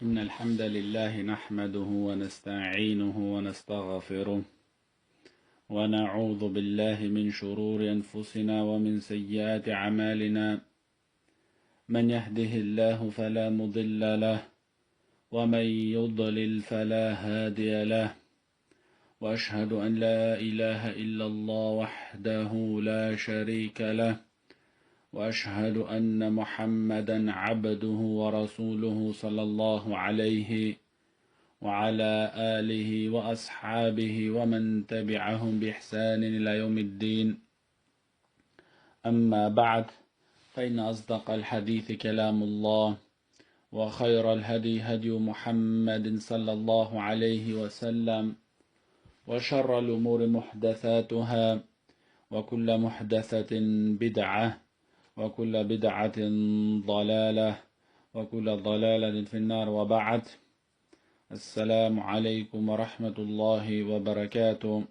إن الحمد لله نحمده ونستعينه ونستغفره ونعوذ بالله من شرور أنفسنا ومن سيئات أعمالنا. من يهده الله فلا مضل له ومن يضلل فلا هادي له، وأشهد أن لا إله إلا الله وحده لا شريك له، وأشهد أن محمدا عبده ورسوله صلى الله عليه وعلى آله وأصحابه ومن تبعهم بإحسان إلى يوم الدين. أما بعد، فإن أصدق الحديث كلام الله، وخير الهدي هدي محمد صلى الله عليه وسلم، وشر الأمور محدثاتها، وكل محدثة بدعة، وكل بدعة ضلالة، وكل ضلالة في النار. وبعد، السلام عليكم ورحمة الله وبركاته.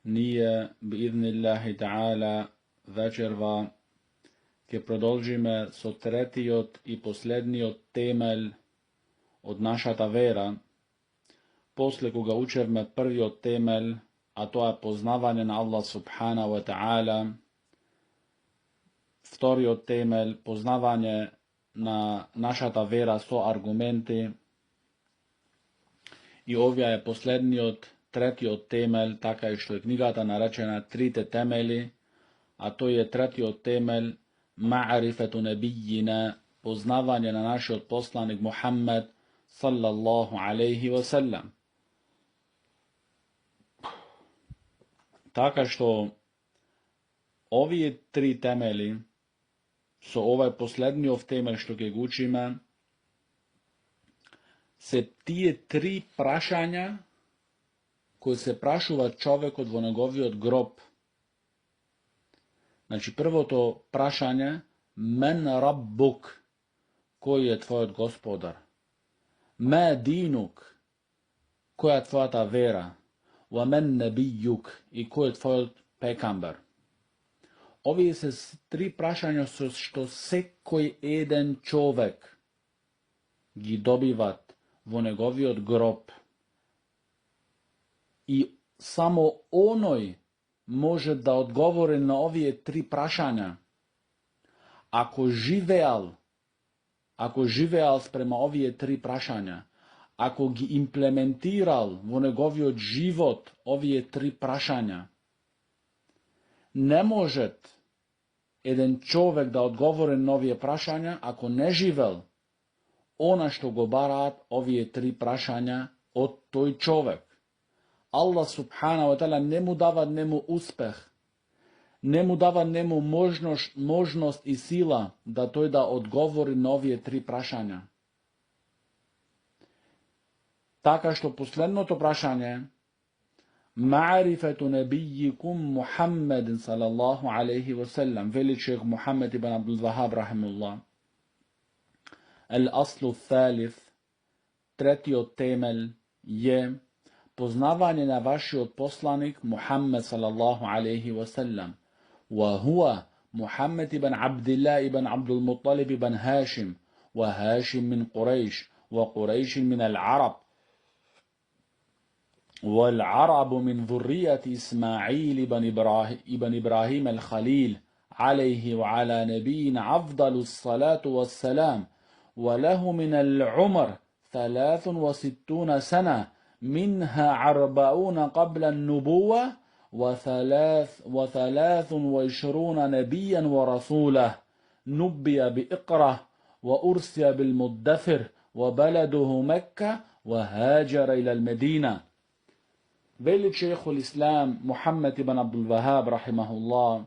Nije, bi'idhnillahi ta'ala, večerva, ke продолжиме со третиот и последниот темел од нашата вера, после кога учевме првиот темел, а тоа е познавање на Аллах субхана ва ta'ala, вториот темел, познавање на нашата вера со аргументи, и овие е последниот, третиот темел, така и што е книгата наречена Трите темели, а тој е третиот темел, ма'рифету небијина, познавање на нашиот посланик Мухаммед саллаллаху алейхи ва саллам. Така што овие три темели, со овај последниот темел што ќе го учиме, се тие три прашања кои се прашува човекот во неговиот гроб. Значи, првото прашање, мен раббук, кој е твојот господар? Ме динук, која е твојата вера? Ва мен небијук, и кој е твојот пекамбер? Овие се три прашања со што секој еден човек ги добиват во неговиот гроб. И само оној може да одговори на овие три прашања ако живеал спрема овие три прашања, ако ги имплементирал во неговиот живот овие три прашања. Не може еден човек да одговори на овие прашања ако не живел она што го бараат овие три прашања од тој човек. Аллах субхана ва таала не му дава нему успех, не му дава нему можност и сила да тој да одговори на овие три прашања. Така што последното прашање, ма'рифету небијикум Мухаммедин салаллаху алейхи ва саллам, вели шейх Мухаммед ибн Абдул Вахаб рахимуллах. Ал-аслу ثالث, третиот темел е познавање на вашиот посланик Мухаммед салаллаху алейхи ва саллам. Ва хуа Мухаммед ибн Абдилlah ибн Абдул Мутталиб ибн Хашим, ва Хашим мин Курейш, ва Курейш мин ал-Араб, والعرب من ذرية إسماعيل بن إبراهيم الخليل عليه وعلى نبينا أفضل الصلاة والسلام، وله من العمر 63 سنة، منها 40 قبل النبوة، و23 نبيا ورسولا، نبي بإقرة وأرسي بالمدثر، وبلده مكة، وهاجر إلى المدينة. Вели шейхул Ислам Мухаммед ибн Абдул Вахаб рахимахуллах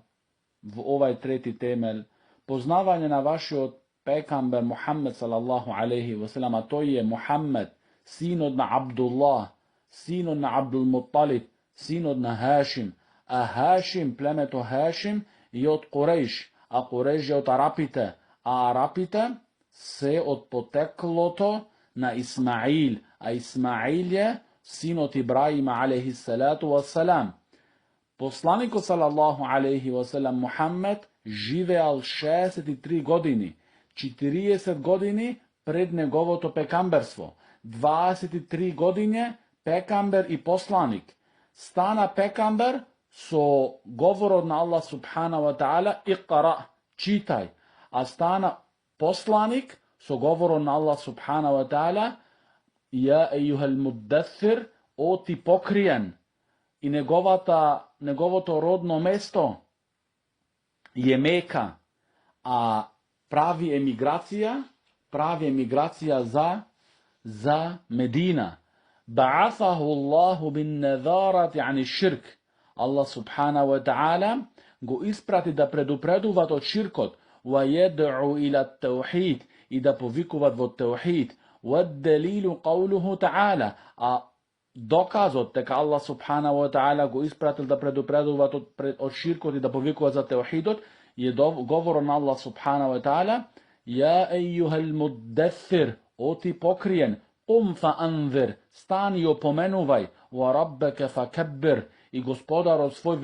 во овај трети темел, познавање на вашиот пекамбер Мухаммед салаллаху алейхи ва салам, а тој е Мухаммед, синот на Абдуллах, синот на Абдул Мутталиб, синот на Хашим, а Хашим, племето Хашим е од Курейш, а Курейш е од Арапите, а Арапите се од потеклото на Исмаил, а Исмаил е синот Ибраима алейхи салату вассалам. Посланикот салаллаху алейхи васелам Мухаммед живеал 63 години, 40 години pred njegovото pekamberstvo. 23 godine pekamber i poslanik. Stana pekamber so govor na Allah subhanahu wa ta'ala iqra, čitaj. A stana poslanik so govor na Allah subhanahu wa ta'ala ja ejuhel muddathir, o ti pokrijen. I njegovoto rodno mesto je Meka, a pravi emigracija za Medina. Ba'athahu Allahu bin nadharati ani širk. Allah subhanahu wa ta'ala go isprati da predupreduvat od širkot, wa yad'u ila tauhid, i da povikuvat vo tauhid. Wa dalilu qawluhu ta'ala, a dokaz od teka Allah subhanahu wa ta'ala go ispratil da predupreduvat od širkot i da povikuvat za tauhidot, je govor na Allah subhanahu wa ta'ala ja ejuhel muddathir, o ti pokrijen, fa anzir, stani i opomenuvaj, wa rabbeke fa kebbir, i gospodaro svoj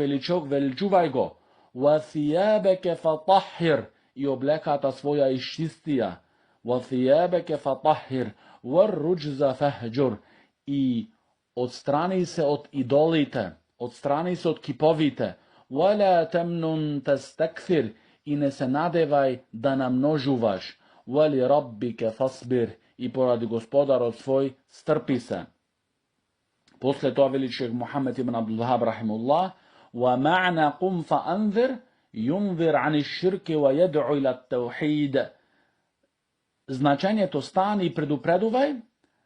veličuvaj go, wa thijabeke fa tahhir, i oblekata svoja iščistija, wa thijabeke fa tahhir, wa ruđza fahđur, i odstrani se od idolite, odstrani se od kipovite, wala tamnun tastakthir, i ne se nadevaj da namnožuvaš, wali rabbike fasbir, i poradi gospodara svoj strpi se. Posle toga veli šejh Muhammed ibn Abdul Wahhab rahimullah, wa ma'na qum fa anzir, yunzir ani širke wa yad'u ila tauhid. Značenje to stani i predupreduvaj,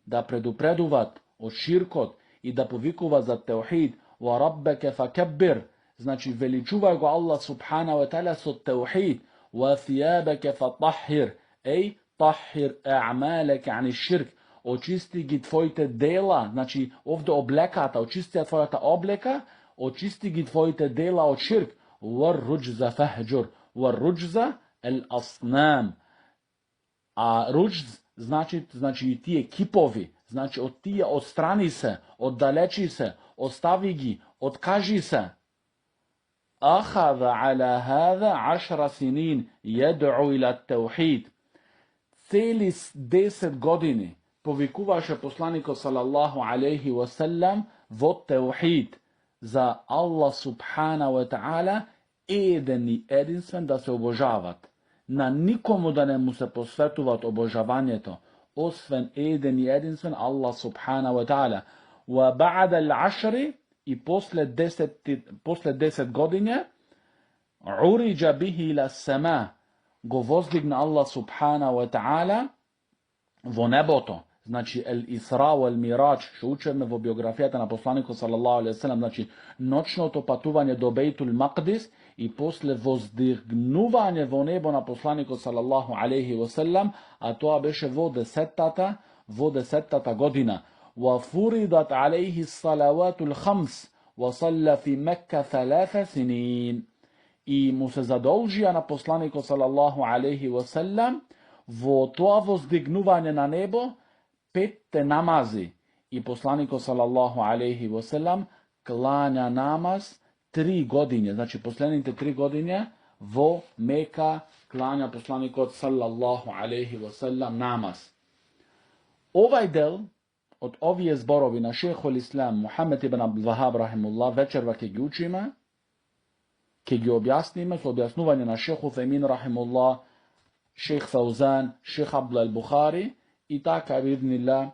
da predupreduvat od širkot i da povikuva za tauhid, wa rabbeke fa kebbir, znači veličuvaj go Allah subhanahu wa ta'ala so tauhid, wa thijabeke fa tahhir, ej tahhir a'maleke ani širk, očisti gi tvojite dela, znači ovdje oblekata, očisti tvojata obleka, očisti gi tvojite dela od širk, war ruđza fahđur, war ruđza el asnam, a ruđz znači i tije kipovi, znači od tije odstrani se, oddaleči se, ostavi gi, odkaži se. Ahada ala hada 10 sinin yad'u ila tauhid. Celi 10 godini povikuvaše poslaniko sallallahu alaihi wasallam vo tauhid, za Allah subhanahu wa ta'ala eden i jedinstven da se obožavat. Na nikomu da ne mu se posvetuvat obožavanje to, osven eden i jedinstven Allah subhanahu wa ta'ala. Wa ba'da al-10 i posle 10 godine uriđa bihi ila sama, go vozdigne Allah subhanahu wa ta'ala vo neboto, znači el Isra wal Mirač, što učeme vo biografijata na poslaniku sallallahu alaihi wasallam, znači noćno to patuvanje do Bejtul Maqdis i posle vozdignuvanje vo nebo na poslaniku sallallahu alaihi wasallam, a to beše vo desetata godina. وفرضت عليه الصلوات الخمس وصلى في مكة 3 سنين. I mu se zadolžija na poslaniku sallallahu alaihi wasallam vo to vozdignuvanje na nebo 5 namazi. I poslaniku sallallahu alaihi wasallam klanja namaz 3 godine. Znači poslednjite 3 godine vo Meka klanja poslaniku sallallahu alaihi wasallam namaz. Ovaj del od ovije zborovi na šehol islam Muhammed ibn Abdul Wahhab rahimullah večerva ke gi učime, ke gi objasnime, su objasnuvanje na šehu Fejmin rahimullah, šeh Fauzan, šeh Abdullah al-Bukhari i taka idnillah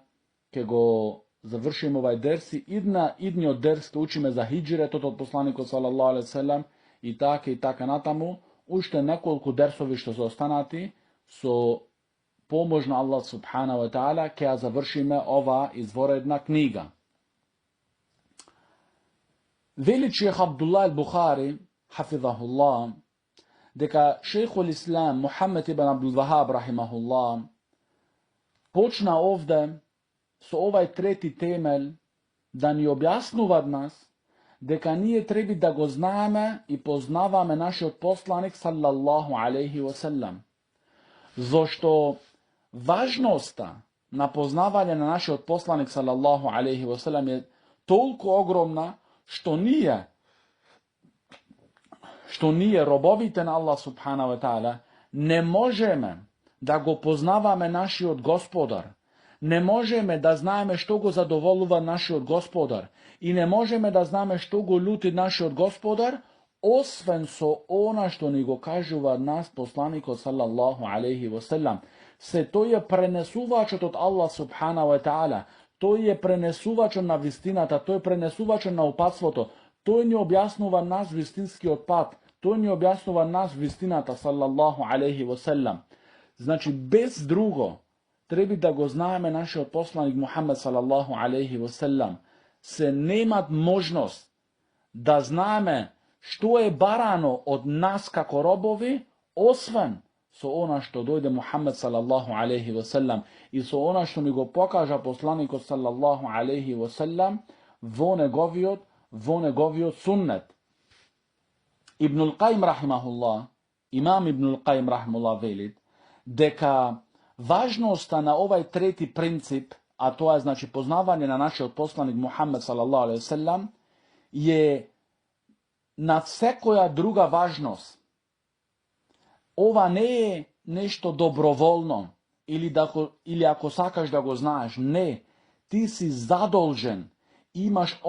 ke go završimo ovaj dersi. Idni od ders ke učime za hijđire, to od poslaniku sallallahu alaihi sallam i taka natamu, ušte nekoliko dersovi što se ostanati, su pomožno Allah subhanahu wa ta'ala kada završime ova izvoredna knjiga. Veli šejh Abdullah al-Bukhari, hafizahullah, deka šejhul islam Muhammed ibn Abdul Wahhab rahimahullah počna ovde su ovaj treti temelj da ni objasnuvad nas deka nije trebi da go zname i poznavame naši poslanik sallallahu alaihi wasallam. Zašto važnosta na poznavanje na naši poslanik sallallahu alaihi wasallam je toliko ogromna što nije roboviten Allah subhanahu wa ta'ala, ne možemo da го познаваме нашиот Господар. Не можеме да знаеме што го задоволува нашиот Господар и не можеме да знаеме што го љути нашиот Господар, освен со она што ни го кажува нас посланикот салаллаху алейхи васелам. Се тој е пренесувачот од Аллах субхана ва таала, тој е пренесувачот на вистината, тој е пренесувачот на упатството, тој ни објаснува нас вистинскиот пат, тој ни објаснува нас вистината салаллаху алейхи васелам. Значи без друго треба да го знаеме нашиот посланик Мухамед салаллаху алейхи васелам. Се немат можност да знаеме што е барано од нас како робови, освен со она што дојде Мухамед салаллаху алейхи васелам и со она што ни го покажа посланикот салаллаху алейхи васелам во неговиот суннет. Ибнул Каим рахимахуллах, имам Ибнул Каим рахимахуллах велит дека важноста на овај трети принцип, а тоа е значи познавање на нашиот посланик Мухамед салаллаху алейхи васелам, е над секоја друга важност. Ова не е нешто доброволно или ако сакаш да го знаеш, не, ти си задолжен, имаш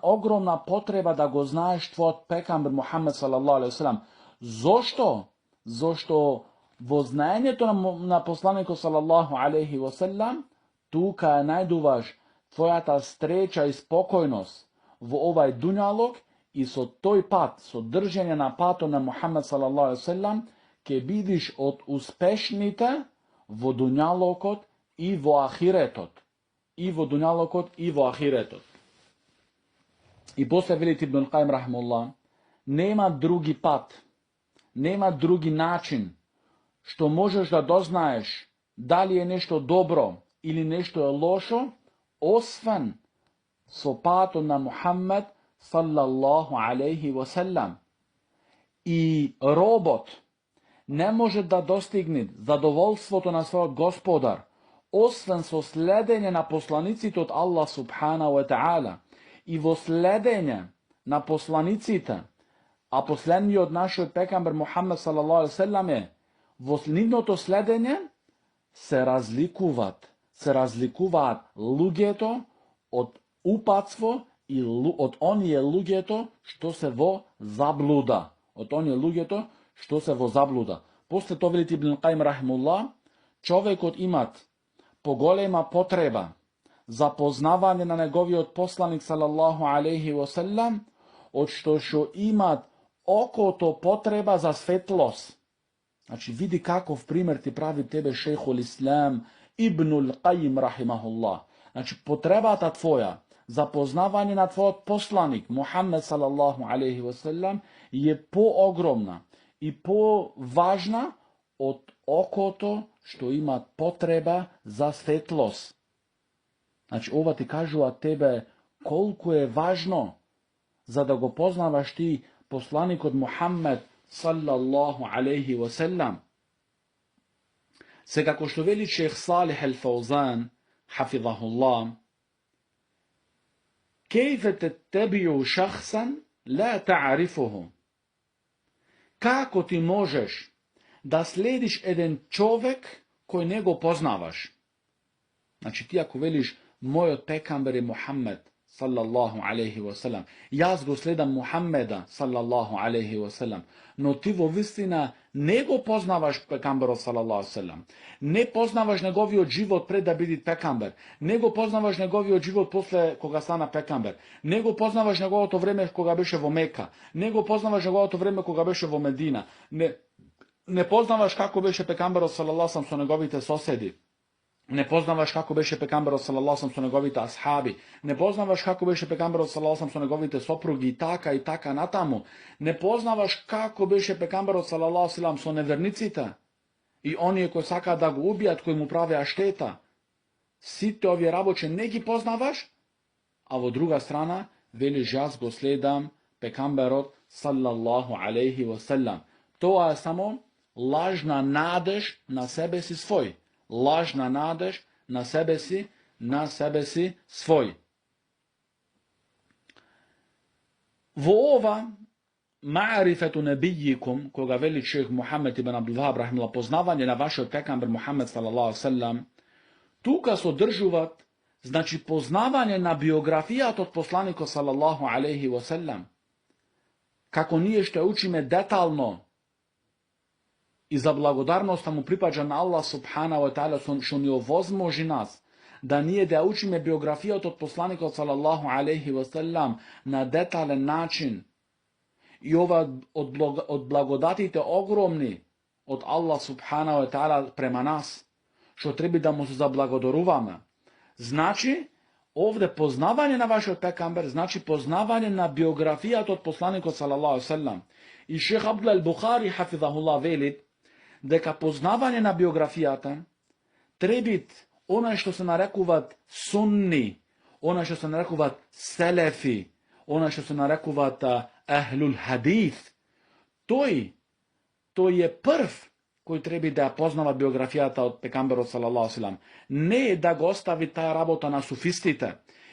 огромна потреба да го знаеш твојот пекамбер Мухамед салаллаху алейхи васелам. Зошто? Зошто во знаењето на посланикот салаллаху алейхи васелам тука ја најдуваш твојата среќа и спокојност во овај дуњалог и со тој пат, со држење на патот на Мухамед салаллаху алейхи васелам, ќе бидиш од успешните во дуњалокот и во ахиретот. И во дуњалокот и во ахиретот. И после велит Ибнул Каим рахимахуллах, нема други пат, нема други начин што можеш да дознаеш дали е нешто добро или нешто е лошо, освен со патот на Мухамед салаллаху алейхи васелам. И робот не може да достигне задоволството на својот Господар, освен со следење на посланиците од Аллах субхана ва таала. И во следење на посланиците, а последниот нашиот пекамбер Мухамед салаллаху алейхи васелам е, во нивното следење се разликуваат луѓето од упатство и од оние луѓето што се во заблуда. После тоа велит Ибн Каим рахимуллах, човекот имат поголема потреба за познавање на неговиот посланик салаллаху алейхи васелам, од што имат окото потреба за светлост. Значи, види каков пример ти прави тебе шейхул Ислам Ибнул Каим рахимахуллах. Значи, потребата твоја за познавање на твојот посланик Мухамед салаллаху алейхи васелам е поогромна и поважна од окото што има потреба за светлост. Значи, ова ти кажува тебе колку е важно за да го познаваш ти посланикот Мухамед салаллаху алейхи васелам. Сега, како што вели шейх Салих ал-Фаузан, хафизахуллах, كيف تتبع شخصا لا تعرفه. Како ти можеш да следиш еден човек кој не го познаваш? Значи ти ако велиш мојот пекамбер е Мухамед салаллаху алейхи васелам, јас го следам Мухамеда салаллаху алейхи васелам, но ти во вистина не го познаваш пекамберот салаллаху алейхи васелам, не познаваш неговиот живот пред да биде пекамбер, не го познаваш неговиот живот после кога стана пекамбер, не го познаваш неговото време кога беше во Мека, не го познаваш неговото време кога беше во Медина, не познаваш како беше пекамберот салаллаху алейхи васелам со неговите соседи, не познаваш како беше пекамберот салаллаху алейхи васелам со неговите асхаби, не познаваш како беше пекамберот салаллаху алейхи васелам со неговите сопруги и така натаму, не познаваш како беше пекамберот салаллаху алейхи васелам со неверниците и оние кои сакаат да го убијат, кои му правеа штета. Сите овие работи не ги познаваш, а во друга страна велиш јас го следам пекамберот салаллаху алейхи васелам. Тоа е само лажна надеж на себе си свој. Лажна надеж на себе си свој. Во ова ma'rifetu nebijikum, koga veli šejh Muhammed ibn Abdul Wahab rahimahullah, poznavanje na vašoj pekamber Muhammed sallallahu alaihi wasallam, tuka sodržuvat, znači poznavanje na biografijat od poslanika sallallahu alaihi wasallam, kako nije što učime detaljno i za blagodarnost mu pripađa na Allah subhanahu wa ta'ala što ni ovozmoži nas, da nije da učime biografijat od poslanika sallallahu alaihi wasallam na detaljan način, i ova od blagodatite ogromni od Allah subhanahu wa ta'ala prema nas, što treba da mu se zablagodoruvamo. Znači, ovdje poznavanje na vašoj pekamber, znači poznavanje na biografijat od poslanika sallallahu alaihi wasallam. I šejh Abdullah al-Bukhari hafizahullah veli, deka poznavanje na biografijata treba onaj što se narekuvat sunni, onaj što se narekuvat selefi, onaj što se narekuvat ahlul hadith. To je prv koji treba da poznava biografijata od pekambera sallallahu alaihi wasallam. Ne da ga ostavi ta rabota na sufistite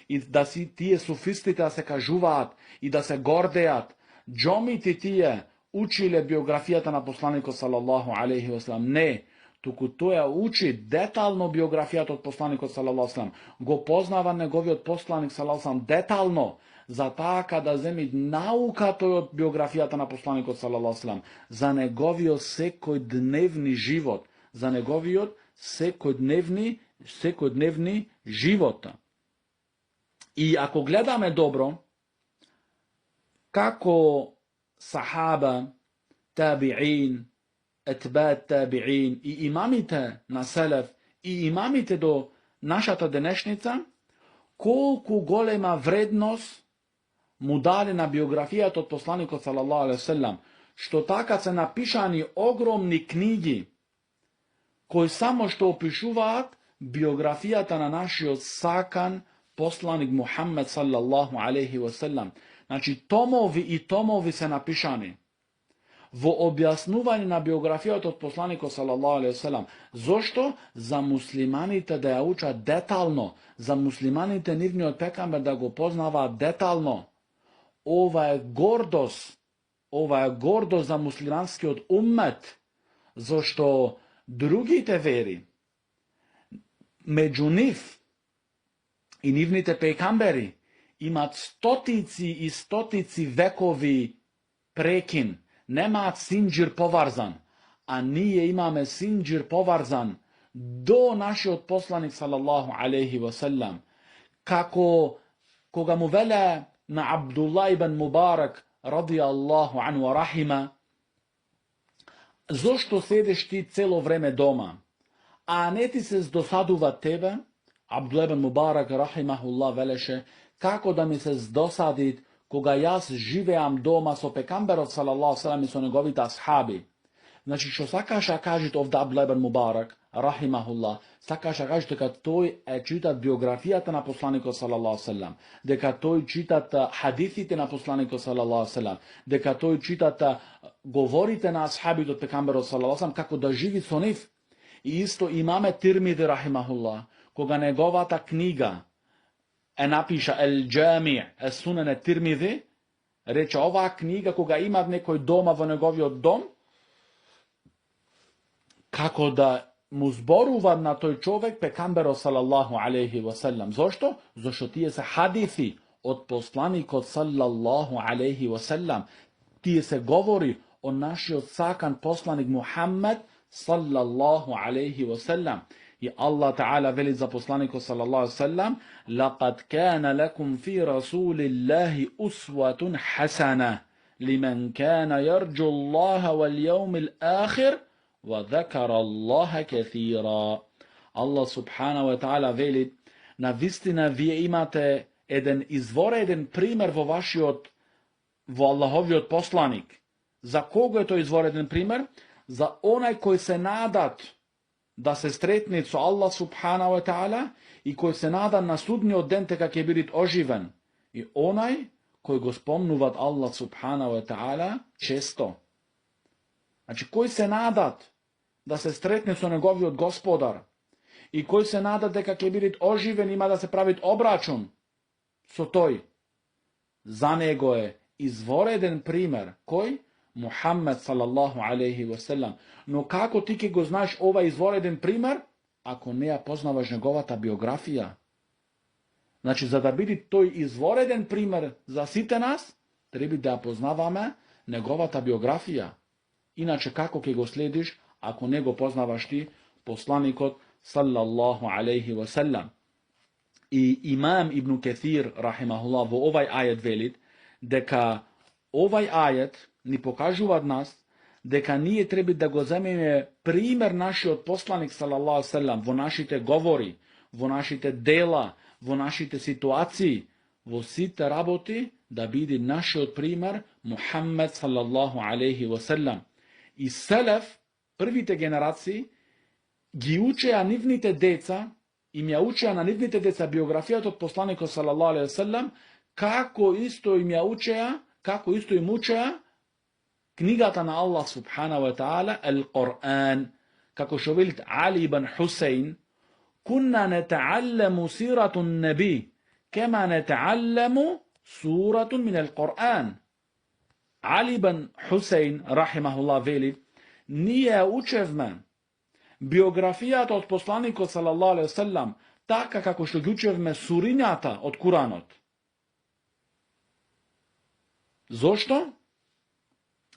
i da si tije sufistite se kažuvat i da se gordejat. Džomiti tije učile biografijata na poslaniku sallallahu alaihi wasallam. Ne, tuku to je uči detaljno biografijat od poslanika sallallahu alaihi wasallam. Go poznava negovi od poslanik sallallahu alaihi wasallam detaljno. Za taka da zemi nauka to je od biografijata na poslaniku sallallahu alaihi wasallam. Za negovio sekodnevni život. Za negovio sekodnevni života. I ako gledame dobro, kako sahaba, tabi'in, etbat tabi'in i imamite na selef i imamite do našata dnešnica, koliko golema vrednost mu dali na biografijat od poslanika sallallahu alaihi wasallam, što taka se napišani ogromni knjigi koji samo što opišuvat biografijata na naši odsakan poslanik Muhammed sallallahu alaihi wasallam. Znači tomovi i tomovi se napišani vo objasnuvanje na biografijat od poslanika sallallahu alaihi wasallam. Zašto? Za muslimanite da je uča detaljno, za muslimanite nivni od pekamber da go poznava detaljno. Ova je gordost za muslimanski od ummet, zašto drugi te veri, među niv i nivnite pekamberi, imat stotici i stotici vekovi prekin, nema sinđir povarzan, a nije imame sinđir povarzan do naši od poslanik sallallahu alaihi wasallam. Kako koga mu vele na Abdullah ibn Mubarak radijallahu anhu rahima, zašto sedeš ti celo vreme doma, a ne ti se zdosaduva tebe? Abdullah ibn Mubarak rahimahullah veleše, kako da mi se zdosadit koga jaz živeam doma so pekamberov sallallahu sallam i so njegovite ashabi. Znači što sakaša kažit ovdje Abdullah ibn Mubarak rahimahullah, sakaša kažite kad toj čitat biografijata na poslaniku sallallahu sallam, deka toj čitat hadithite na poslaniku sallallahu sallam, deka toj čitat govorite na ashabi do pekamberov sallallahu sallam, kako da živi so njih. I isto imame Tirmidhi rahimahullah, koga njegovata knjiga napiša El-Jami' Es-Sunan Tirmidhi, reče ova knjiga koga ima nekoj doma v njegovio dom, kako da mu zboruva na toj čovek pekambero sallallahu alaihi wasallam. Zašto? Zašto tije se hadithi od poslanika sallallahu alaihi wasallam. Tije se govori o naši odsakan poslanik Muhammed sallallahu alaihi wasallam. I Allah ta'ala veli za poslaniku sallallahu alaihi wasallam, لَقَدْ كَانَ لَكُمْ فِي رَسُولِ اللَّهِ أُسْوَةٌ حَسَنَةٌ لِمَنْ كَانَ يَرْجُو اللَّهَ وَالْيَوْمِ الْآخِرِ وَذَكَرَ اللَّهَ كَثِيرًا. Allah subhanahu wa ta'ala veli, na vistina vi imate izvoreden primjer vo vaši vo Allahovi od poslanik. Za koga je to izvoreden primjer? Za onaj koji se nadat da se stretne co Allah subhanahu wa ta'ala i koji se nada na sudnji od dente kak je bilit oživen. I onaj koji go spomnuvat Allah subhanahu wa ta'ala često. Znači koji se nadat da se stretne co njegovi od gospodar i koji se nada da kak je bilit oživen ima da se pravit obračun so toj. Za nego je izvoreden primer. Koji? Muhammed sallallahu alaihi wasallam. No kako ti ke go znaš ovaj izvoreden primer, ako ne ja poznavaš njegovata biografija? Znači, za da biti toj izvoreden primer za site nas, treba da poznavame njegovata biografija. Inače, kako ke go slediš, ako ne go poznavaš ti, poslanikot sallallahu alaihi wasallam. I imam Ibn Kathir, rahimahullah, vo ovaj ajet velit, deka ovaj ajet ni pokažu od nas, deka nije trebi da go zamijeme primer naši od poslanik sallallahu alaihi wasallam, vo našite govori, vo našite dela, vo našite situaciji, vo site raboti, da bidi naši od primer Muhammed sallallahu alaihi wasallam. I selef, prvite generaciji, gi učeja nivnite deca, im ja učeja na nivnite deca biografijat od poslanika sallallahu alaihi wasallam, kako isto im učeja knjigata na Allah subhanahu wa ta'ala, al-Qur'an, kako što velit Ali ibn Husein, kunna neta'allamu siratun nabi, kema neta'allamu suratun min al-Qur'an. Ali ibn Husein, rahimahullah, velit, nije učevme biografijat od poslanika sallallahu alaihi wasallam, taka kako što učevme surinjata od Kuranot. Zašto?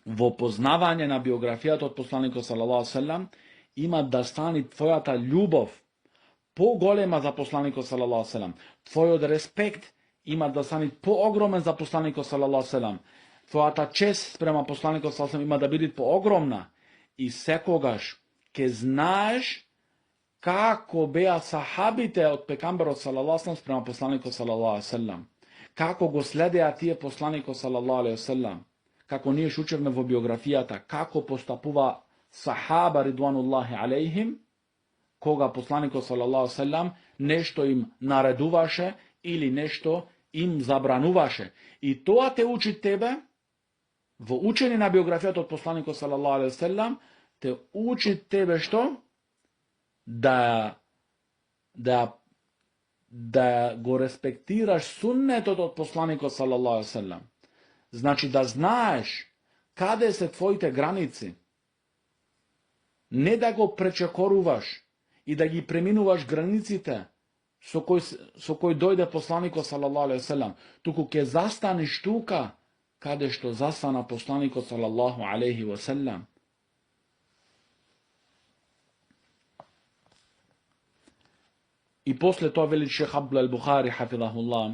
Vo poznavanje na biografijat od poslanika sallallahu alaihi wasallam ima da stani tvojata ljubov pogolema za poslanika sallallahu alaihi wasallam. Tvoj respekt ima da stani poogromen za poslanika sallallahu alaihi wasallam. Tvojata čest prema poslanika sallallahu alaihi wasallam ima da biti poogromna. I sekogaš ke znaš kako beja sahabite od pekambera sallallahu alaihi wasallam prema poslanika sallallahu alaihi wasallam. Kako go sledeja tije poslanika sallallahu alaihi wasallam. Kako niješ učevne vo biografijata, kako postapuva sahaba ridvanullahi alaihim, koga poslaniko sallallahu alaihi wasallam nešto im nareduvaše ili nešto im zabranuvaše. I to te uči tebe, vo učenje na biografijata od poslanika sallallahu alaihi wasallam, te uči tebe što? Da go respektiraš sunnet od poslanika sallallahu alaihi wasallam. Znači da znaš kada se tvojite granici, ne da go prečekoruvaš i da gi preminuvaš granicite so koji dojde poslaniko sallallahu alaihi wasallam, tuku ke zastaniš tuka kada što zastana poslaniko sallallahu alaihi wasallam. I posle to veli šejh Abdullah al-Bukhari hafidahullah,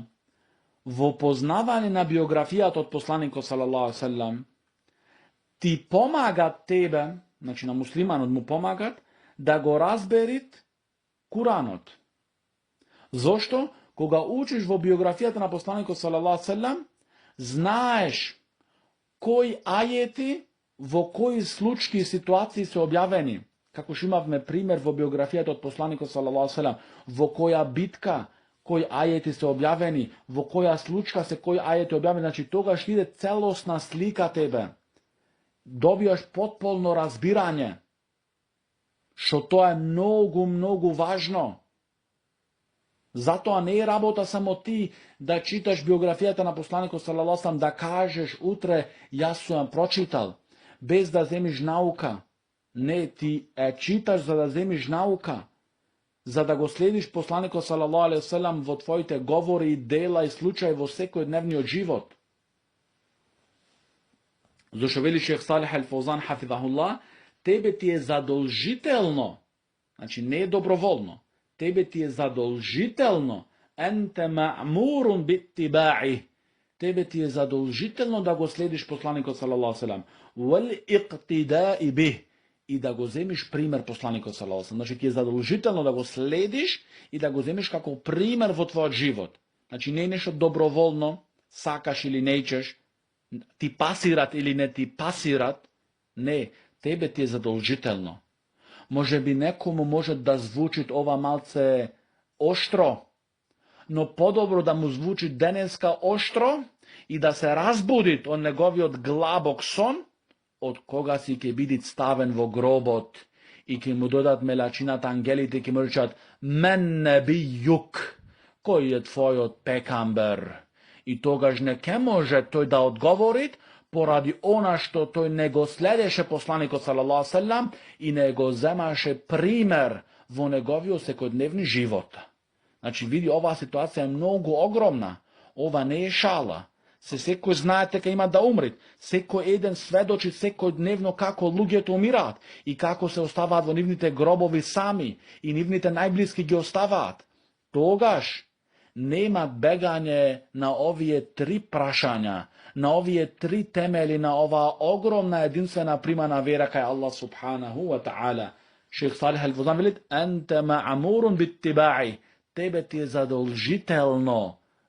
vo poznavanje na biografijat od poslanika sallallahu alaihi wasallam ti pomaga tebe, znači na muslimanot mu pomagat, da go razberit Kuranot. Zašto? Koga učiš vo biografijat na poslanika sallallahu alaihi wasallam, znaš koji ajeti vo koji slučki situaciji su objaveni. Kako što imavme primjer vo biografijat od poslanika sallallahu alaihi wasallam, vo koja bitka, koji ajeti se objaveni, vo koja slučka se koji ajeti objaveni, znači toga što ide celosna slika tebe. Dobijaš potpuno razbiranje, što to je mnogo važno. Zato a ne rabota samo ti da čitaš biografijata na poslaniku sallallahu alejhi ve sellem, da kažeš utre ja sam pročital, bez da zemiš nauka. Ne, ti čitaš za da zemiš nauka, za da go slediš poslaniku sallallahu alejhi ve sellem vo tvojite govori, dela i slučaj vo svakodnevni život. Zašto veli šejh Salih al-Fawzan hafidahullah, tebe ti je zadolžitelno, znači ne dobrovoljno, tebe ti je zadolžitelno, ente ma'murun bittiba'i, tebe ti je zadolžitelno da go slediš poslaniku sallallahu alejhi ve sellem, wal iqtida'i bih, i da go zemiš primjer poslaniku sallallahu alejhi ve sellem. Znači ti je zadolžitelno da go slediš i da go zemiš kako primjer vo tvoj život. Znači ne nešto dobrovoljno, sakaš ili nećeš, ti pasirat ili ne ti pasirat, ne, tebe ti je zadolžitelno. Može bi nekomu može da zvučit ova malce oštro, no podobro da mu zvuči deneska oštro i da se razbudit on negovi od glabok son, od koga si ke bidit staven vo grobot i ke mu dodat melačinat angelite ke mu rečat men nebijuk, koji je tvoj od pekamber. I togaž neke može toj da odgovorit, poradi ona što toj nego sljedeše poslaniku sallallahu sallam i nego zemaše primer vo negovio sekodnevni života. Znači vidi, ova situacija je mnogo ogromna, ova ne je šala. Se seko znate kad ima da umrit, seko jedan svedoči sekodnevno kako ljudje to umirat i kako se ostavat vo nivnite grobovi sami i nivnite najbliski gi ostavat. Togaž nema beganje na ovije tri prašanja, na ovije tri temelji, na ova ogromna jedinstvena primana vjera kaj Allah subhanahu wa ta'ala. Šejh Salih al-Fawzan velit, ente ma'amurun bittiba'i, tebe ti je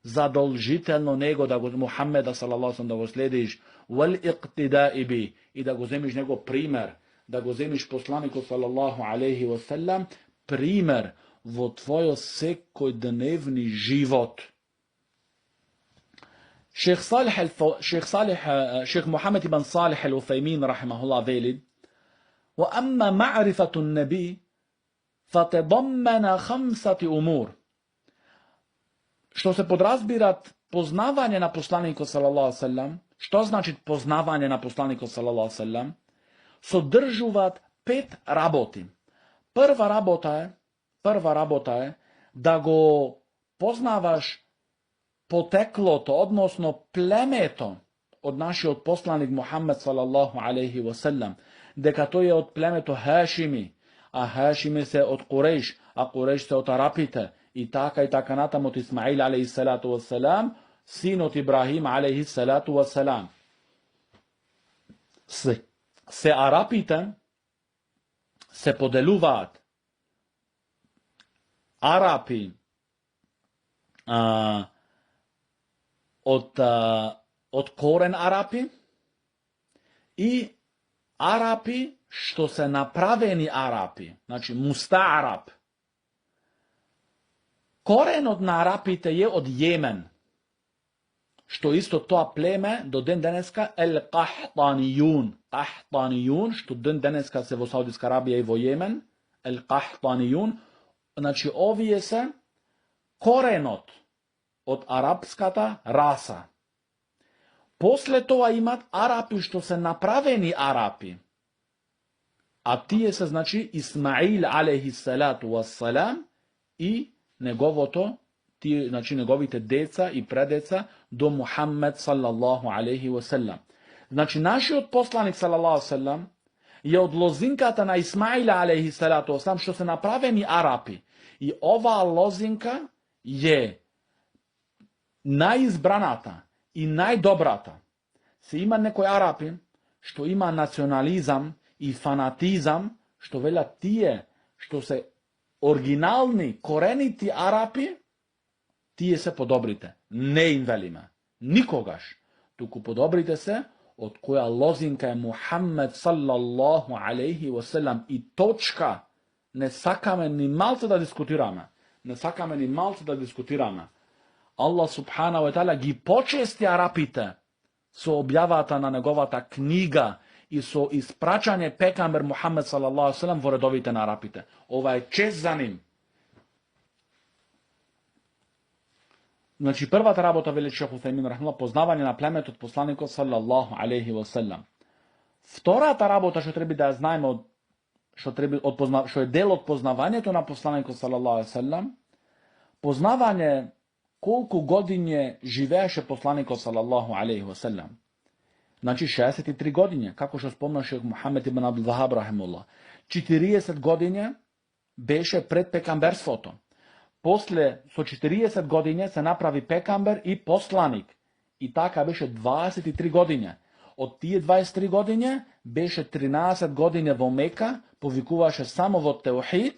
zadolžiteljno nego da go Muhammeda sallallahu alejhi ve sellem da go slediš, wal iqtida'i bi, i da go zemiš nego primer, da go zemiš poslaniku sallallahu alejhi ve sellem primer vo tvojo sekodnevni život. Šejh Muhammed ibn Salih al-Uthaymin rahimahullah velid, وأما معرفة النبي فتضمن 5 أمور. Što se podrazbirat poznavanje na poslaniku sallallahu alejhi ve sellem, što znači poznavanje na poslaniku sallallahu alejhi ve sellem, sodržuvat 5 raboti. Prva rabota je da go poznavaš poteklo to, odnosno plemeto od našeg poslanik Muhammed sallallahu alejhi ve sellem, deka to je od plemeto Hašimi, a Hašimi se od Kurejš, a Kurejš se od Arapite, i taka natam od Ismail alejhi salatu wassalam, sin od Ibrahim alejhi salatu wassalam. Se Arapite se podeluvat Arapi od koren Arapi i Arapi što se napraveni Arapi, znači Musta'arab. Koren od Arapite je od Jemen, što isto to pleme do den daneska el-Qahtanijun. Qahtanijun, što den daneska se vo Saudijska Arabija i vo Jemen, el-Qahtanijun, znači ovije se korenot od arapskata rasa. Posle toga imat Arapi što se napraveni Arapi. A tije se znači Ismail alejhi salatu wassalam i negovoto, tije, znači negovite deca i predeca do Muhammed sallallahu alejhi wasallam. Znači naši od poslanik sallallahu alejhi wasallam je od lozinkata na Ismaila alejhi salatu wassalam što se napraveni Arapi. I ova lozinka je najizbranata i najdobrata. Se ima nekoj Arapi što ima nacionalizam i fanatizam, što velja tije, što se originalni, koreniti Arapi, tije se podobrite. Ne im velima. Nikogaš. Tuku podobrite se od koja lozinka je Muhammed sallallahu alejhi wasallam i točka. Ne sakame ni malce da diskutirame. Allah subhanahu wa ta'ala gi počesti Arapite so objavata na negovata knjiga i so ispraćanje pekamber Muhammed sallallahu alejhi ve sellem vo redovite na Arapite. Ova je čest za njim. Znači prva ta rabota veli Šejh Uthaymin rahimahullah, poznavanje na plemet od poslanika sallallahu alejhi ve sellem. Vtora ta rabota što treba da znajemo, što je del od poznavanja to na poslaniku sallallahu alejhi ve sellem, poznavanje koliko godine živeše poslaniko sallallahu alejhi ve sellem. Znači 63 godine, kako što spomnao Šejh Muhammed ibn Abdul Wahhab rahimahullah. 40 godine beše pred pekamberstvom. Posle so 40 godine se napravi pekamber i poslanik. I taka beše 23 godine. Od tije 23 godine beše 13 godine vo Meka, povikuvaše samo vo teuhid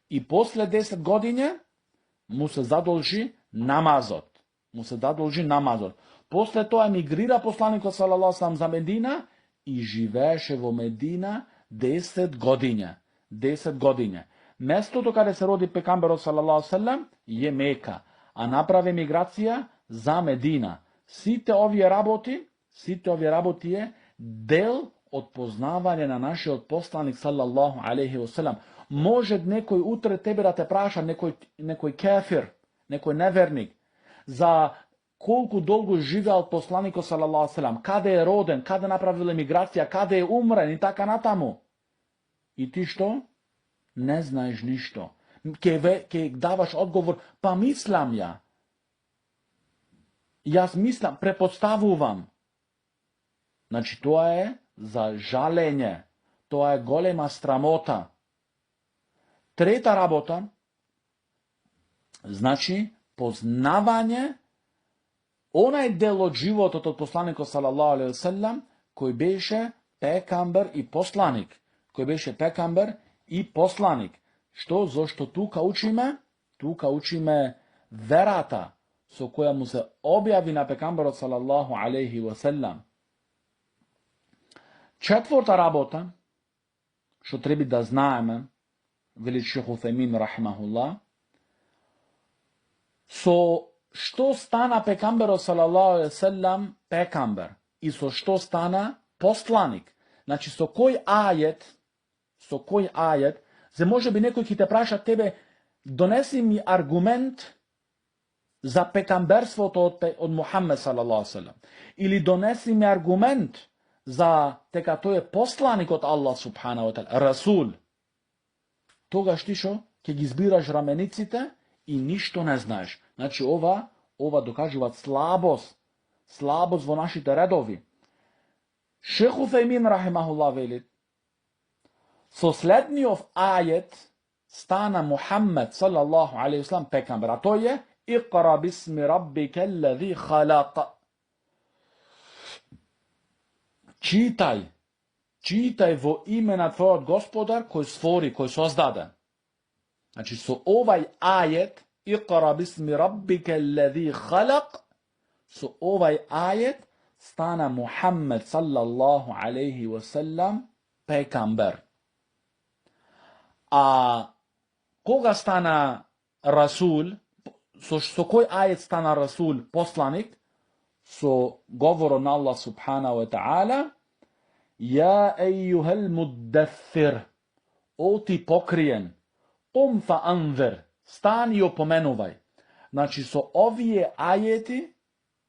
i posle 10 godine mu se zadolži namazot. Posle to emigrira poslanik sallallahu alejhi ve sellem za Medina i živeše vo Medina 10 godine. Mesto do kada se rodi pekamber sallallahu alejhi ve sellem je Meka, a naprave migracija za Medina. Site ovje raboti je del od poznavanja na naše od poslanik sallallahu alejhi ve sellem. Može nekoj utre tebe da te praša, nekoj kafir, nekoj nevernik, za koliko dolgo živjel poslanik sallallahu alejhi ve sellem, kada je roden, kada je napravila emigracija, kada je umren i tako natamo. I ti što? Ne znaš ništo. Ke davaš odgovor, pa mislim ja. Ja mislim, prepostavujem. Znači, to je za žalenje. To je golema stramota. Treta rabota, znači, poznavanje onaj del od života od poslanika sallallahu alejhi ve sellem koji beše pekamber i poslanik. Koji beše pekamber i poslanik. Što? Zašto tuka učime? Tuka učime verata so koja mu se objavi na pekamberu sallallahu alejhi ve sellem. Četvrta rabota, što treba da znamo, veli šejh Uthejmin rahimahullah, so što stana pekamberu sallallahu alejhi ve sellem pekamber i so što stana poslanik. Znači, so koji ajet, se može bi nekoj ki te praša tebe, donesi mi argument za pekamberstvo od Muhammed sallallahu alejhi ve sellem. Ili donesi mi argument za teka to je poslanik od Allah subhanahu wa ta'ala, Rasul. Toga štišo, ke gi zbiraš ramenicite i ništo ne znaš. Znači, ova dokažuva slabost vo našite redovi. Šejh Uthejmin rahimahullah veli, so slednjov ajet stana Muhammed sallallahu alejhi ve sellem pekamber, a to je Iqra bismi rabbika alladhi khalaq. Čitaj vo imena tvojeg gospodar koji stvori, koji sozdade. Znači, so ovaj ajet Iqra bismi rabbika alladhi khalaq, so ovaj ajet stana Muhammed sallallahu alejhi ve sellem pekamber. A koga stana Rasul, so koji ajet stana Rasul poslanik, so govoro na Allah subhanahu wa ta'ala, ja ejuhel muddathir, o ti pokrijen, fa anzir, stani i opomenuvaj. Znači, so ovije ajeti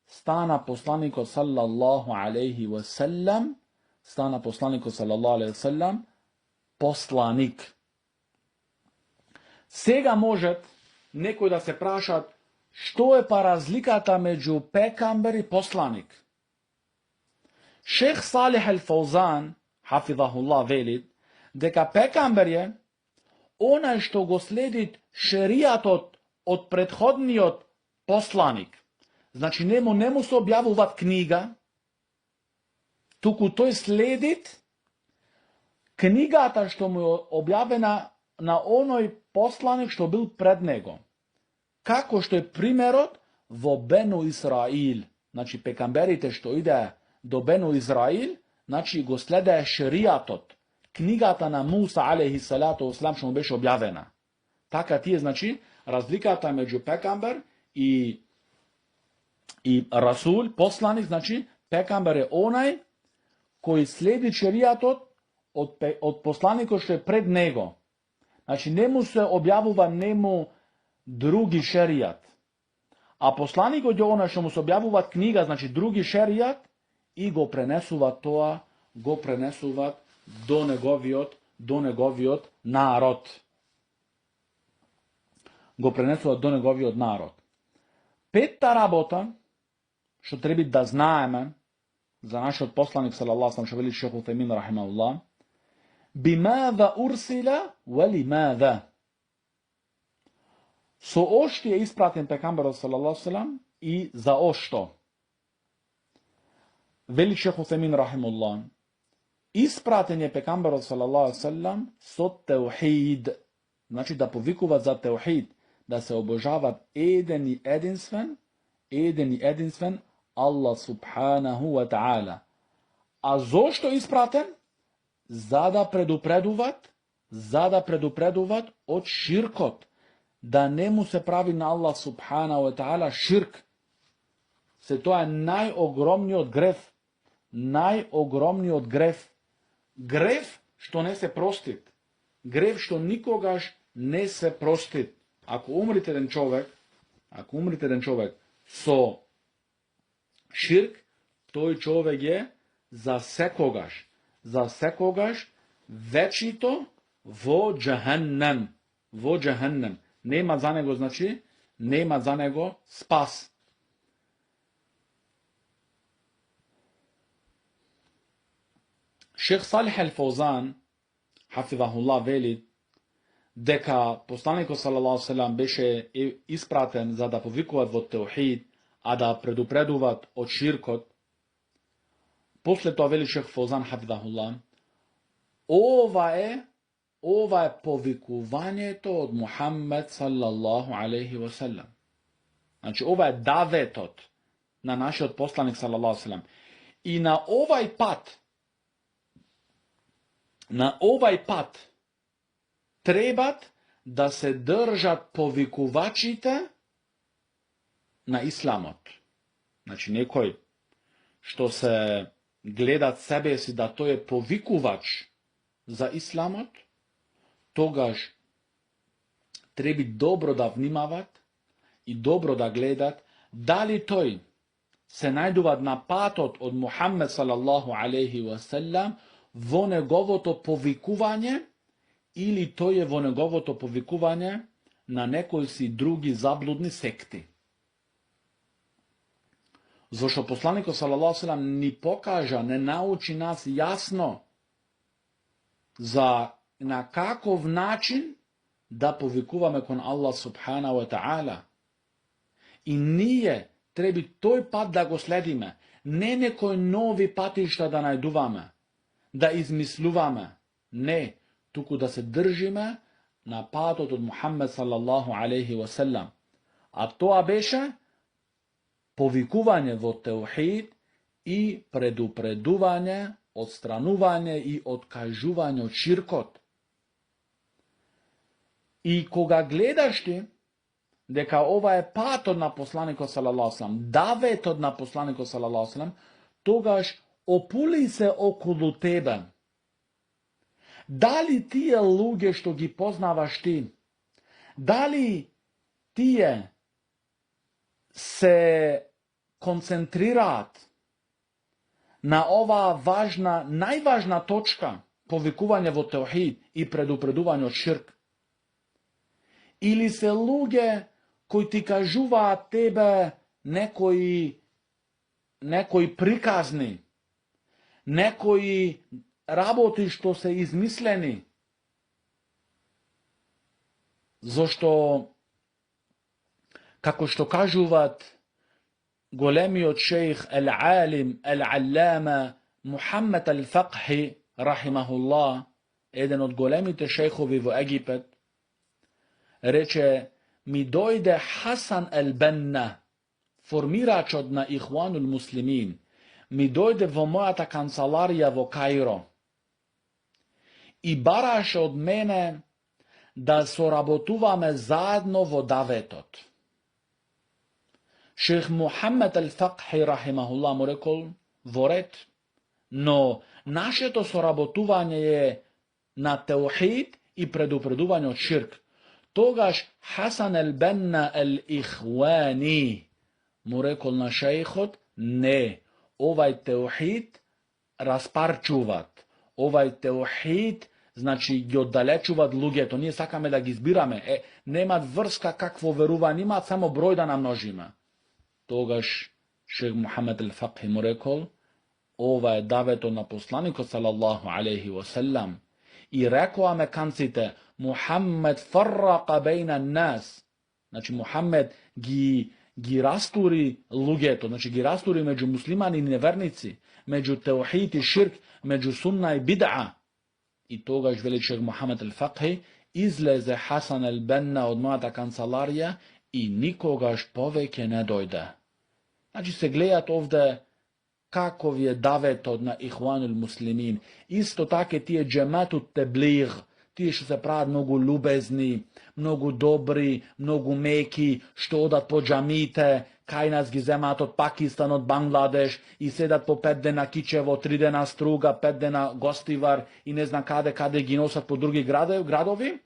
stana poslaniko sallallahu alejhi ve sellem, poslanik. Sega može nekoj da se praša što je pa razlikata među pekamber i poslanik. Šejh Salih al-Fawzan, hafidhahullah, veli, deka pekamber je onaj što go sledi šerijat od prethodni od poslanik. Znači, nemu se objavovat knjiga, tuku to je sledit knjigata što mu je objavena na onoj poslanik što bil pred nego. Kako što je primjerot vo Benu Israil. Znači, pekamberite što ide do Benu Israil, znači go slede šerijatot. Knjigata na Musa alejhi salatu wassalam što mu beše objavena. Taka ti je, znači, razlikata među pekamber i Rasul, poslanik. Znači, pekamber je onaj koji sledi šerijatot od poslanika što je pred nego. Znači, nemu se objavuva nemu drugi šerijat. A poslanik je onaj što mu se objavuvat knjiga, znači drugi šerijat, i go prenesuvat do negoviot narod. Peta rabota, što treba da znajeme, za naš od poslanik sallallahu alejhi ve sellem, što veli šejh Uthejmin rahimahullah, bimada ursila wali mada. So ošti je ispraten pekamber sallallahu alejhi ve sellem i za ošto. Veli šejh Uthejmin rahimahullah, ispraten je pekamber sallallahu alejhi ve sellem so teuhid, znači da povikuva za teuhid, da se obožava eden i jedinstven Allah subhanahu wa ta'ala. A zašto ispraten? Zada predupreduvat od širkot. Da nemu se pravi na Allah subhanahu wa ta'ala širk. Se to je najogromniji od gref. Gref što ne se prostit. Gref što nikogaš ne se prostit. Ako umrite jedan čovjek so Širk, тој човек е за секогаш вечито во џахеннем. Нема за него, значи, нема за него спас. Шех Салих Ал-Фаузан, хафизахуллах, вели дека посланикот салаллаху алейхи ва салам беше испратен за да повикуваат во теухид, а да предупредуваат од ширкот. После тоа вели шех Фаузан, хафизахуллах, ова е повикувањето од Мухаммед салаллаху алейхи ва салам. Значи, ова е даветот на нашиот посланик салаллаху алейхи ва салам. И на овај пат требат да се држат повикувачите на исламот. Значи, некој што се гледат себе си да тој е повикувач за исламот, тогаш треби добро да внимават и добро да гледат дали тој се најдуваат на патот од Мухаммед салаллаху алейхи ва салам во неговото повикување, или тој е во неговото повикување на некои си други заблудни секти. Зошто посланикот салаллаху алейхи ва салам ни покажа, не научи нас јасно за на каков начин да повикуваме кон Аллах субхана ва таала. И ние треби тој пат да го следиме, не некои нови патишта да најдуваме, да измислуваме, не, туку да се држиме на патот од Мухаммед салаллаху алейхи ва салам. А тоа беше повикување во теухид и предупредување, одстранување и откажување од ширкот. И кога гледаш ти дека ова е патот на посланикот салаллаху алейхи ва салам, даветот на посланикот салаллаху алейхи ва салам, тогаш опули се околу тебе. Дали тие луѓе што ги познаваш ти, дали тие се концентрираат на оваа важна, најважна точка, повикување во теухид и предупредување од ширк? Или се луѓе кои ти кажуваат тебе некои приказни, некои работи што се измислени? Зошто, како што кажуваат големиот шејх Ал-Алим, Ал-Аллама Мухаммед Ал-Фақхи, рахимахуллах, еден од големите шејхови во Египет, рече, ми дојде Хасан Ал-Бенна, формирачот на Ихванул Муслимин, ми дојде во мојата канцеларија во Каиро и бараше од мене да соработуваме заедно во даветот. Шех Мухаммед Ал-Фақхи, рахимахуллах, му рекол, во ред, но нашето соработување е на теухид и предупредување од ширк. Тогаш Хасан Ал-Бенна Ал-Ихвани му рекол на шејхот, не, овај теухид распарчуваат, овај теухид, значи ги оддалечуваат луѓето, ние сакаме да ги избираме, немаат врска какво верување, имаат само број да намножиме. Тогаш шех Мухаммед Ал-Фақхи му рекол, ова е давето на посланикот салаллаху алейхи ва салам. И рекоа американците, Мухаммед фаррака бейна нас. Значи Мухаммед ги растури луѓето, значи ги растури меѓу муслимани и неверници, меѓу теухид и ширк, меѓу сунна и бид'a. И тогаш вели шех Мухаммед Ал-Фақхи, излезе Хасан Ал-Бенна од мојата канцеларија и никогаш повеќе не дојде. Значи се гледат овде каков е даветот на Ихванул Муслимин. Исто така тие џематут теблиг, тие што се прават многу љубезни, многу добри, многу меки, што одат по џамите, кај нас ги земаат од Пакистан, од Бангладеш и седат по 5 дена Кичево, 3 дена Струга, 5 дена Гостивар и не знам каде ги носат по други градови.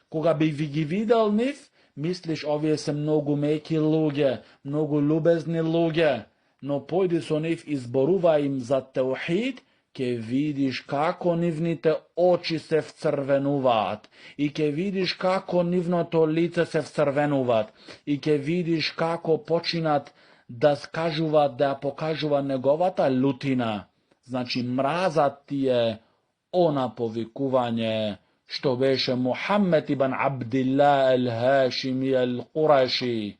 Кога би ги видел нив, мислиш овие се многу меки луѓе, многу љубезни луѓе, но pojdi со нив и зборувај им за теухид, ќе видиш како нивните очи се вцрвенуваат, и ќе видиш како нивното лице се вцрвенуваат, и ќе видиш како починат да скажуваат, да ја покажува неговата лутина. Значи, мразат тие она повикување што беше Мухаммед ибн Абдилла ал-Хашими ал-Кураши,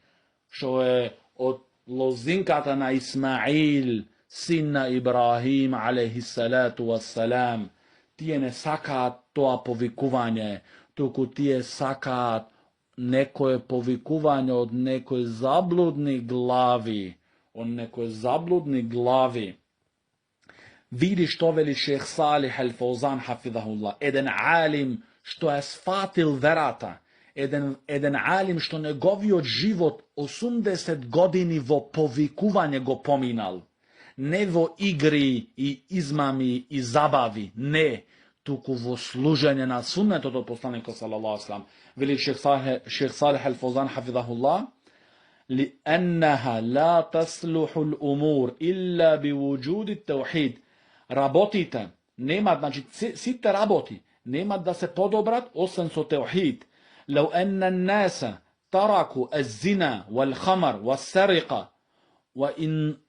што е од лозинката на Исмаил, син на Ибрахим, алейхиссалату вассалам. Тие не сакаат тоа повикување, туку тие сакаат некое повикување од некои заблудни глави, Види што вели шех Салих ал-Фаузан хафидахуллах, еден алим што е сфатил верата, еден алим што неговиот живот 80 години во повикување го поминал, не во игри и измами и забави, не, туку во служење на суннетот од посланикот салаллаху алейхи ва салам. Вели шех Салих ал-Фаузан хафидахуллах, لأنها لا تصلح الأمور إلا بوجود التوحيد. Работите немат, значи сите работи немат да се подобрат освен со теухид. لو أن الناس تركوا الزنا والخمر والسرقة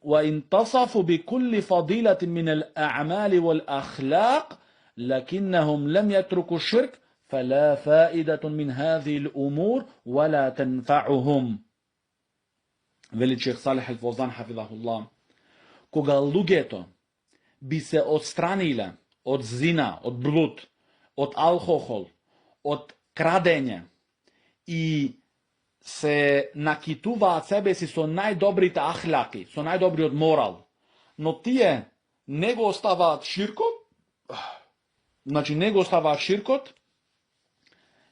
وانتصفوا بكل فضيلة من الأعمال والأخلاق لكنهم لم يتركوا الشرك فلا فائدة من هذه الأمور ولا تنفعهم. Вели шех Салих ал-Фаузан хафидахуллах, кога луѓето би се отстраниле од зина, од блуд, од алкохол, од крадење и се накитуваат себе си со најдобрите ахлаки, со најдобриот морал, но тие не го оставаат ширкот,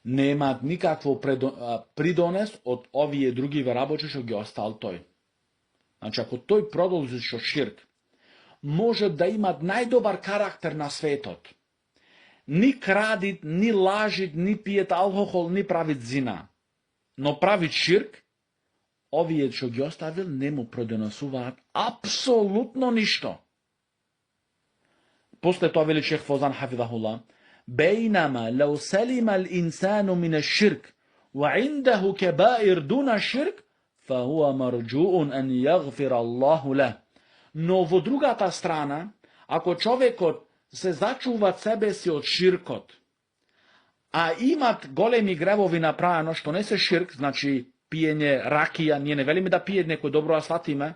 немаат никакво придонес од овие други работи што ги остал тој. Значи, ако тој продолжи со ширк, може да имат најдобар карактер на светот. Ни крадит, ни лажит, ни пиет алкохол, ни правит зина. Но правит ширк, овие што ги оставил не му продонесуваат апсолутно ништо. После тоа вели шех Фаузан хафидахуллах, بينما لو سلم الإنسان من الشرك وعنده كبائر دون الشرك فهو مرجوء أن يغفر الله له. Но во другата страна, ако човекот се зачува себе си од ширкот, а имат големи гревови направено, што не се ширк, значи пиење ракија, ние не велиме да пие некој, добро да сватиме,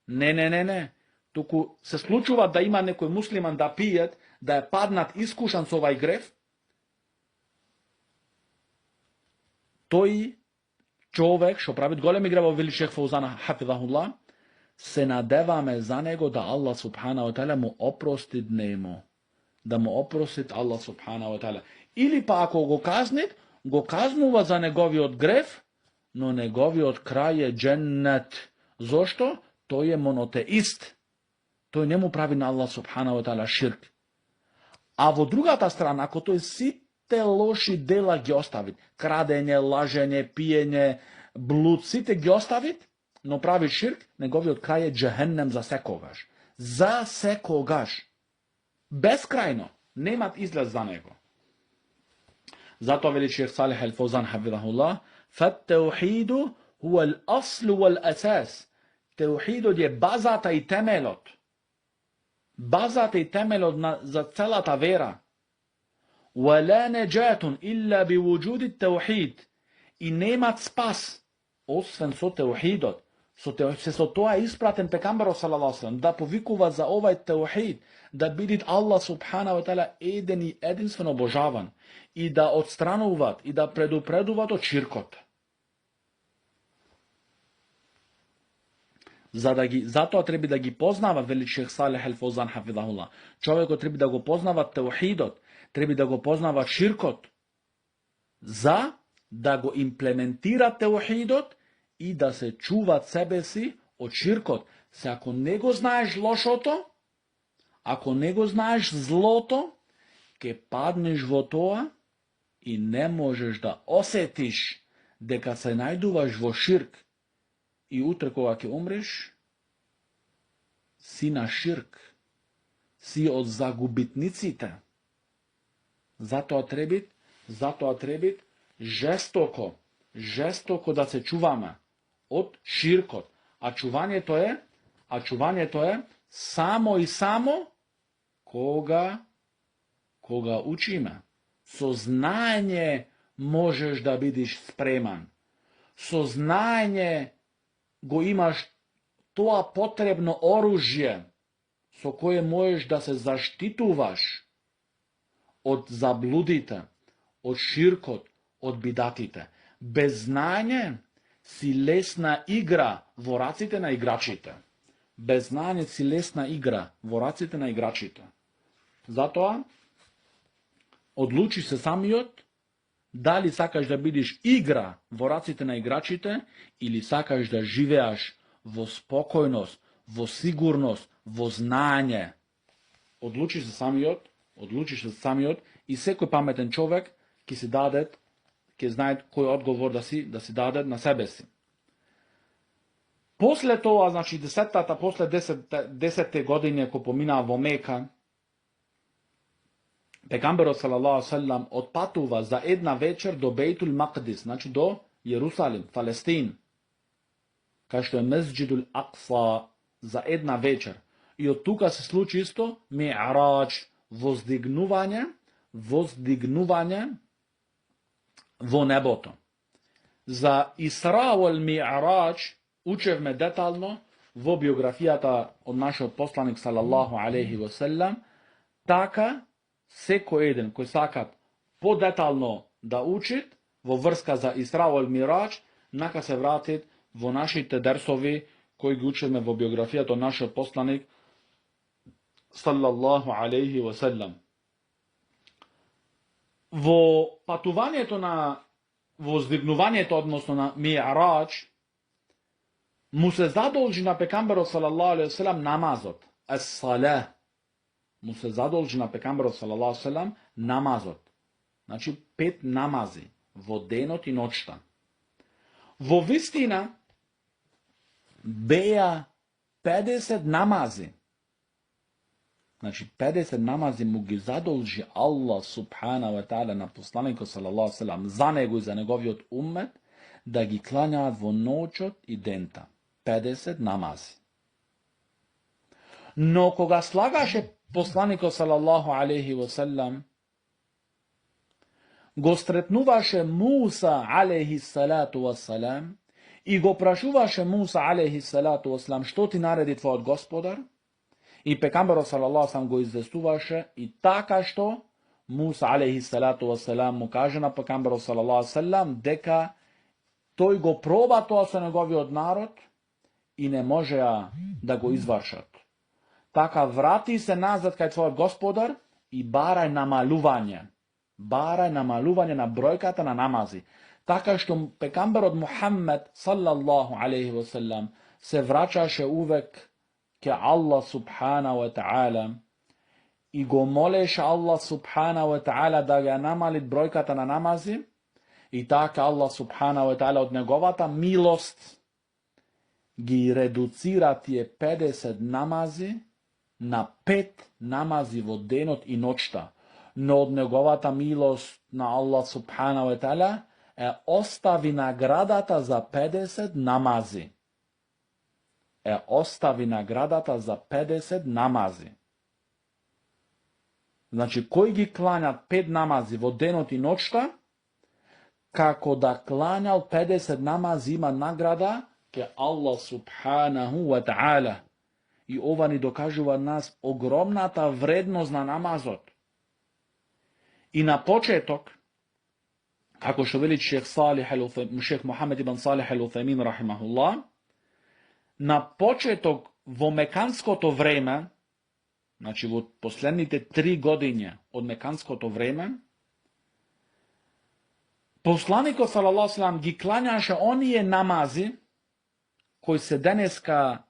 не. Туку се случува да има некој муслиман да пиет, да е паднат искушан со овај грев, тој човек што прави големи гревови, вели шех Фаузан хафидахуллах, се надеваме за него да Аллах субханаху ва таала му опрости днемо, да му опростит Аллах субханаху ва таала. Или па ако го казнит, го казнува за неговиот грев, но неговиот крај е дженнет. Зошто? Тој е монотеист. Тој не му прави на Аллах субханаху ва таала ширк. А во другата страна, ако тој сите лоши дела ги остави, крадење, лажење, пиење, блуд, сите ги остави, но прави ширк, неговиот крај е джехеннем за секогаш. За секогаш. Безкрајно. Немат излез за него. Затоа вели шех Салих ал-Фаузан хафидахуллах, фаттаухиду хуа ал-аслу вал-асас. Теухидот е базата и темелот. Базата и темелот за целата вера. ولا نجاة إلا بوجود التوحيد. И немат спас освен со теухидот. Со тоа испратен пекамберот салаллаху алейхи ва салам да повикува за овај теухид, да бидит Аллах субханаху ва таала еден и единствено обожаван и да отстрануваат и да предупредуваат од ширкот. Затоа треба да ги познава, вели шех Салих ал-Фаузан хафидахуллах. Човекот треба да го познава теухидот, треба да го познава ширкот, за да го имплементира теухидот и да се чува себе си од ширкот. Се ако не го знаеш лошото, ако не го знаеш злото, ќе паднеш во тоа и не можеш да осетиш дека се најдуваш во ширк. И утре кога ќе умреш, си на ширк, си од загубитниците. Затоа требит жестоко да се чуваме од ширкот. А чувањето е само и само кога учиме. Со знаење можеш да бидеш спреман. Со знаење го имаш тоа потребно оружје со кое можеш да се заштитуваш од заблудите, од ширкот, од бидатите. Без знаење си лесна игра во раците на играчите. Без знаење си лесна игра во раците на играчите. Затоа, одлучи се самиот дали сакаш да бидеш игра во раците на играчите или сакаш да живеаш во спокојност, во сигурност, во знаење. Одлучи се самиот и секој паметен човек ќе знае кој одговор да си даде на себе си. После тоа, значи после 10 години кој поминаа во Мека, пегамберот салаллаху алейхи ве селем отпатува за една вечер до Бейтул Макдис, значи до Јерусалим, Палестин, кај што е Месџидул Акса, за една вечер. И од тука се случи исто Ми'раџ, воздигнување во небото. За Исра вал Ми'раџ учевме детално во биографијата од нашиот посланик салаллаху алейхи ве селем. Така секој еден кој сакат подетално да учит во врска за Исра вал Ми'раџ, нака се вратит во нашите дерсови кои ги учиме во биографијата од нашиот посланик салаллаху алейхи ве селем. Во патувањето на воздигнувањето, односно на Ми'раџ, му се задолжи на пекамберот салаллаху алейхи ве селем намазот, ес-салах. Му се задолжи на пекамберот салаллаху алейхи ве селем намазот. Значи 5 намази во денот и ноќта. Во вистина беа 50 намази. Значи 50 намази му ги задолжи Аллах субхана ва таала на посланикот салаллаху алейхи ве селем за него и за неговиот уммет да ги клањаат во ноќот и дента. 50 намази. Но кога слагаше посланикот салаллаху алейхи ве селем, го стретнуваше Муса алейхи салату вассалам и го прашуваше Муса алейхи салату вассалам што ти нареди твојот господар, и пекамберот салаллаху алейхи ве селем го известуваше, и така што Муса алейхи салату вассалам му каже на пекамберот салаллаху алейхи ве селем дека тој го проба тоа со неговиот народ и не можеа да го извршат. Така врати се назад кај твојот господар и барај намалување на бројката на намази. Така што пекамберот Мухаммед салаллаху алейхи ве селем се враќаше увек ке Аллах субхана ва таала и го молеше Аллах субхана ва таала да ја намали бројката на намази, и така Аллах субхана ва таала од неговата милост ги редуцира тие 50 намази на 5 намази во денот и ноќта. Но од неговата милост на Аллах субхана ва таала остави наградата за 50 намази. Остави наградата за 50 намази. Значи, кој ги кланјат 5 намази во денот и ноќта, како да кланјал 50 намази има награда ке Аллах субханаху ва таала. И ова ни докажува нас огромната вредност на намазот. И на почеток, како што вели шех Мухамед ибн Салих ал-Уthaymin рахимахуллах, на почеток во меканското време, значи во последните 3 години од меканското време, посланикот салаллаху алейхи ве селем ги клањаше оние намази кои се денеска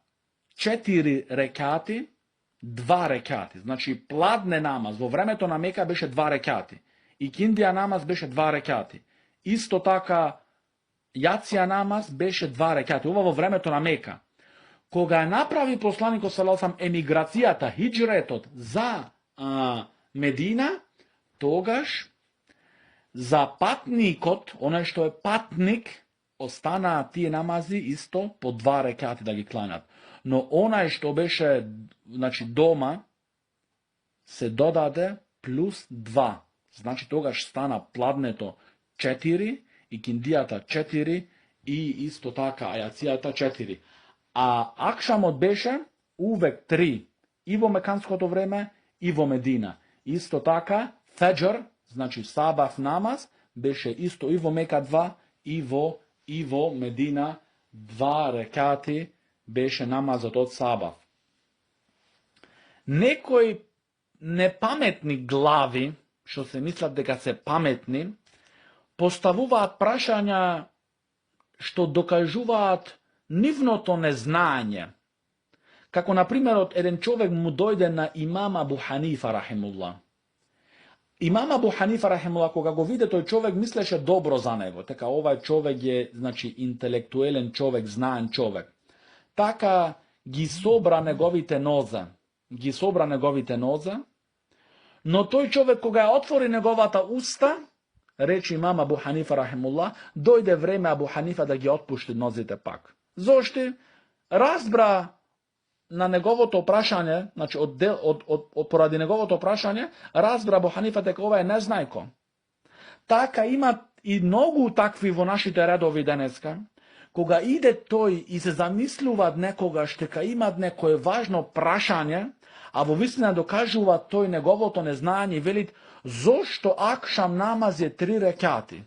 4 рекати, 2 рекати. Значи пладне намаз во времето на Мека беше 2 рекати. И киндија намаз беше 2 рекати. Исто така јација намаз беше 2 рекати. Ова во времето на Мека. кога направи посланикот салалалаху алейхи емиграцијата, хиџретот за Медина, тогаш за патникот, оној што е патник, останаа тие намази исто по 2 рекати да ги кланат. Но онај што беше, значи, дома, се додаде плюс 2. Значи тогаш стана пладнето 4 и киндијата 4 и исто така ајацијата 4. А акшамот беше увек 3. И во меканското време, и во Медина. Исто така, феџр, значи сабаф намаз, беше исто и во Мека 2, и во Медина 2 рекати беше намазот од сабаф. Некои непаметни глави, што се мислат дека се паметни, поставуваат прашања што докажуваат нивното незнање. Како, например, еден човек му дојде на имам Абу Ханифа, рахимуллах. Имам Абу Ханифа, рахимуллах, кога го виде тој човек, мислеше добро за него. Така, овај човек е, значи, интелектуелен човек, знаен човек. Така ги собра неговите нозе. Но тој човек, кога ја отвори неговата уста, рече имам Абу Ханифа, рахимуллах, дојде време Абу Ханифа да ги отпушти нозите пак. Зошто? Разбра на неговото прашање, значи поради неговото прашање, разбра Абу Ханифа дека ова е незнајко. Така има и многу такви во нашите редови денеска, кога иде тој и се замислуваат некогаш дека имат некое важно прашање, а во вистина докажува тој неговото незнање и велит зошто акшам намаз е 3 рекати.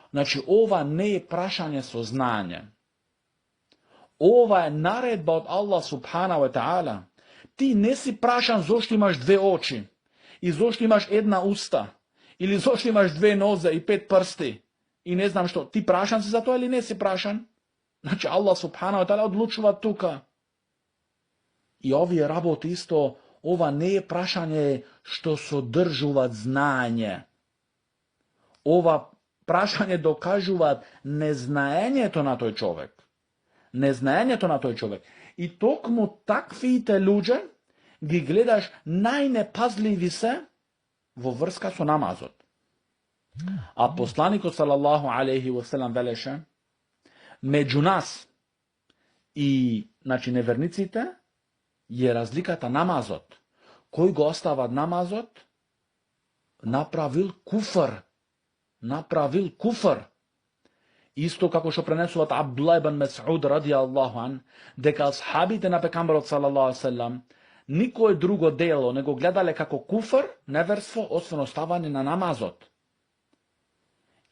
Значи, ова не е прашање со знање. Ова е наредба од Аллах субхана ва таала. Ти не си прашан зошто имаш 2 очи, и зошто имаш 1 уста, или зошто имаш 2 нозе и 5 прсти, и не знам што. Ти прашан си за тоа или не си прашан? Значи, Аллах субхана ва таала одлучува тука. И овие работи исто, ова не е прашање што содржуваат знање. Ова прашање докажуваат незнаењето на тој човек. И токму таквите луѓе ги гледаш најнепазливи се во врска со намазот. А посланикот салаллаху алейхи ва селем велеше, меѓу нас и, значи, неверниците е разликата намазот. Кој го остава намазот, направил куфр. Исто како што пренесуваат Абдуллах ибн Мес'уд радијаллаху ан, дека асхабите на пекамберот салаллаху алейхи ва селем никое друго дело не го гледале како куфр, неверство, освен оставање на намазот.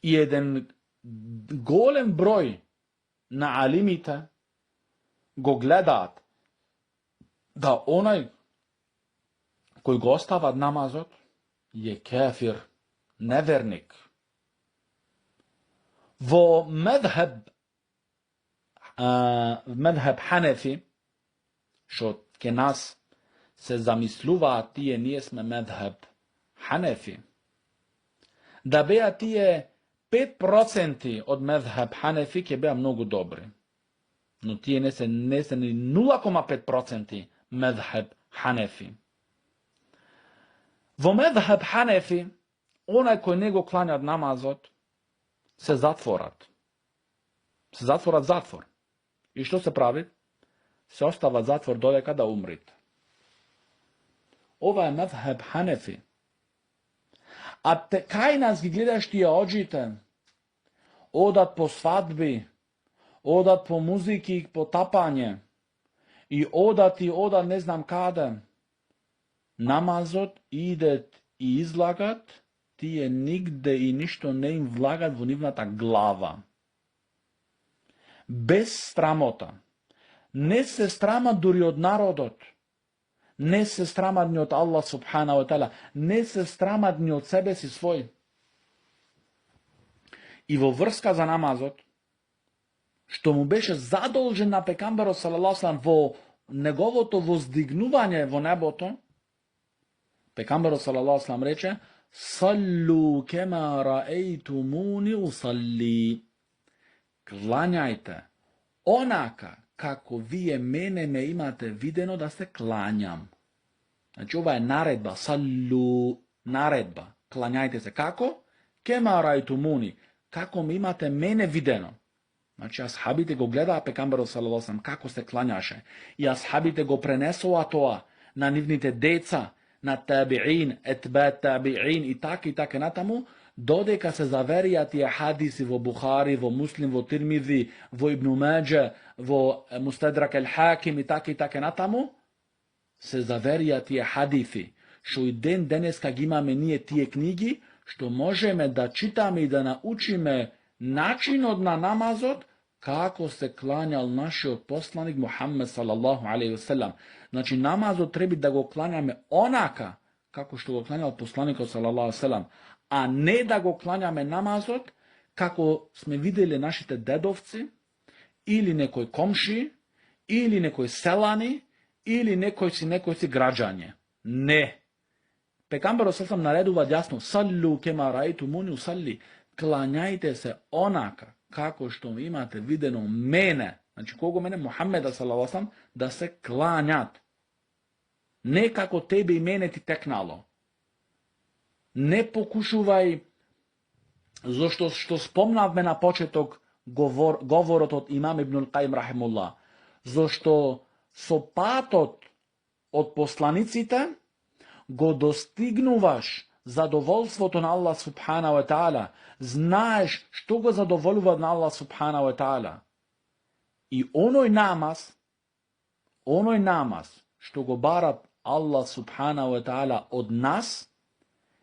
И еден голем број на алимите го гледаат да онај кој го остава намазот е кафир, неверник. Во медхеб Ханефи, што ке нас се замислуваат тие, ние сме медхеб Ханефи, да беа тие 5% од медхеб Ханефи ке беа многу добри. Но тие не се ни 0,5% медхеб Ханефи. Во медхеб Ханефи, онај кој не го кланя намазот, се затворат. Затвор. И што се прави? Се остава затвор додека да умрите. Ова е медхеб Ханефи. А кај нас ги гледаш тие оджите, одат по свадби, одат по музики, по тапање, и одат не знам каде. Намазот идет и излагат, тие нигде и ништо не им влагат во нивната глава. Без срамота. Не се срамат дури од народот. Не се срамат ни од Аллах субхана ва таала. Не се срамат ни од себе си свој. И во врска за намазот, што му беше задолжен на пекамберот салаллаху алейхи ва салем во неговото воздигнување во небото, пекамберот салаллаху алейхи ва салем рече: Саллу кема раејтумуни усалли. Клањајте онака kako vije mene me imate videno da se klanjam. Znači ova je naredba, sallu, naredba, klanjajte se. Kako? Kema rajtumuni, kako mi imate mene videno. Znači ashabi te go gleda pekamberu sallallahu alejhi ve sellem kako se klanjaše. I ashabi te go prenesu a toa na nivnite deca, na tabi'in, etba tabi'in i tak natamu, dodeka se zaverijati hadisi vo Buhari, vo Muslim, vo Tirmidhi, vo Ibn Mađe, vo Mustadrak al-Hakim i tak natamu, se zaverijati hadisi. Što i danes kag imame nije tije knjigi, što možeme da čitame i da naučime način od na namazot, kako se klanjal naš poslanik Muhammed sallallahu alaihi wasallam. Znači namazot treba da go klanjame onaka kako što go klanjal poslanik sallallahu alaihi wasallam, a ne da go klanjame namazot kako smo vidjeli našite dedovci ili nekoj komši ili nekoj selani ili nekoj si građanje. Ne. Pekamber sallam nareduva jasno, sallu kema raitu muni usalli, klanjajte se onaka kako što imate videno mene, znači kogo mene, Muhammeda sallallahu alejhi ve sellem, da se klanjat. Ne kako tebe i mene ti teknalo. Ne pokušuvaj, zašto što spomnavme na početok govorot od imam Ibn al-Qaim rahimullah, zašto so patot od poslanicite go dostignuvaš zadovoljstvo na Allah subhanahu wa ta'ala, znaš što go zadovoljava na Allah subhanahu wa ta'ala. I onoj namaz što go bara Allah subhanahu wa ta'ala od nas,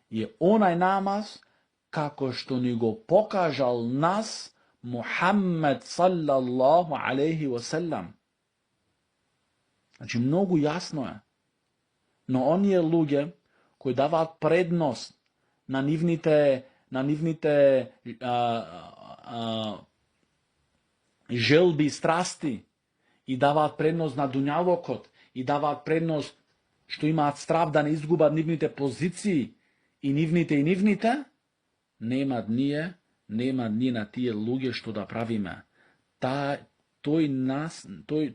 je onaj namaz kako što ni go pokažal nas Muhammed sallallahu alaihi wa sallam. Znači mnogo jasno je. No on je luge koji dava prednost na nivnite želbi i strasti i dava prednost na dunjalokot i dava prednost što ima strav da ne izguba nivnite poziciji i nivnite, nema dnije na tije luge što da pravime.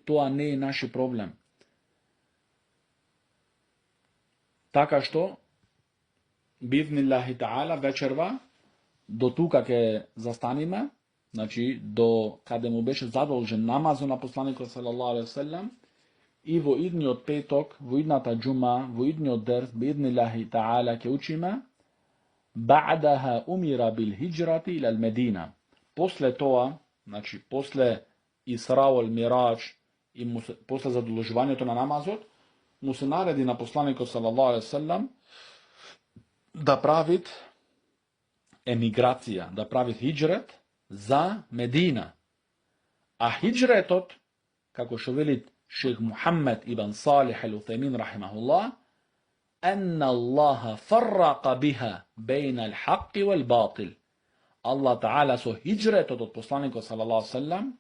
To ne je naš problem. Така što, bivnillahi ta'ala, večerva, do tu kake zastanime, znači do kada mu beše zadolžen namazu na poslaniku sallallahu alaihi wasallam, i vo idni od petok, vo idnata džuma, vo idni od ders, bivnillahi ta'ala ke učime, ba'daha umira bil hijrati ila al-Medina. Posle toa, znači posle Isra wal Miraž i posle zadolživanja to na namazot, mu se naredi na poslaniku sallallahu alejhi ve sellem da pravit emigracija, da pravit hijret za Medina. A hijretot, kako što veli šejh Muhammed ibn Salih al-Uthaymin rahimahullah, anna Allaha farraqa biha bejna al-haqqi wal-batil. Allah ta'ala so hijretot od poslanika sallallahu alejhi ve sellem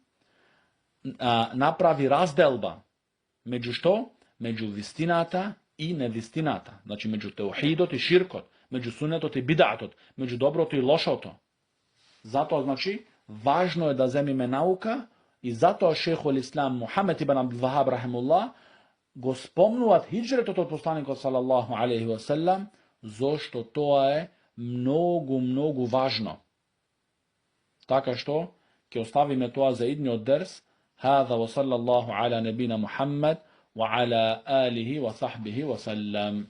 napravi razdelba među što? Među vistinata i nevistinata. Znači među teuhidot i širkot, među sunnetot i bid'atot, među dobrot i lošoto. Zato znači važno je da zemime nauka i zato šejhul islam Muhammed ibn Abdul Wahhab rahimullah go spomnuvat hijretot od poslanika sallallahu alejhi ve sellem, zašto to je mnogo važno. Tako što ke ostavime to za idni od ders. Hada wa sallallahu ala nabina Muhammad وعلى آله وصحبه وسلم.